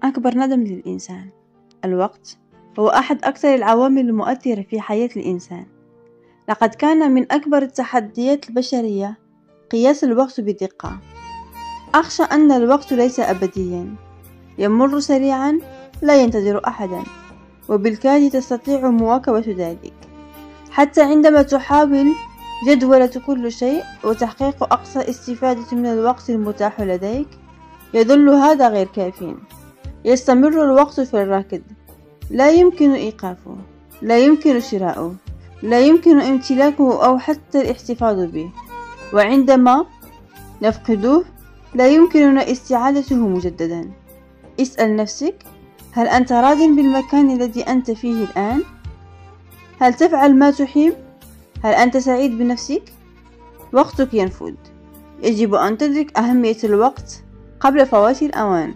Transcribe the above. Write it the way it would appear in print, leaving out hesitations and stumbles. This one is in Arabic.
أكبر ندم للإنسان. الوقت هو أحد أكثر العوامل المؤثرة في حياة الإنسان. لقد كان من أكبر التحديات البشرية قياس الوقت بدقة. أخشى أن الوقت ليس أبديا، يمر سريعا لا ينتظر أحدا، وبالكاد تستطيع مواكبة ذلك. حتى عندما تحاول جدولة كل شيء وتحقيق أقصى استفادة من الوقت المتاح لديك، يظل هذا غير كاف. يستمر الوقت في الركض، لا يمكن إيقافه، لا يمكن شراؤه، لا يمكن امتلاكه أو حتى الاحتفاظ به، وعندما نفقده لا يمكننا استعادته مجددا. اسأل نفسك: هل أنت راض بالمكان الذي أنت فيه الآن؟ هل تفعل ما تحب؟ هل أنت سعيد بنفسك؟ وقتك ينفد، يجب أن تدرك أهمية الوقت قبل فوات الأوان.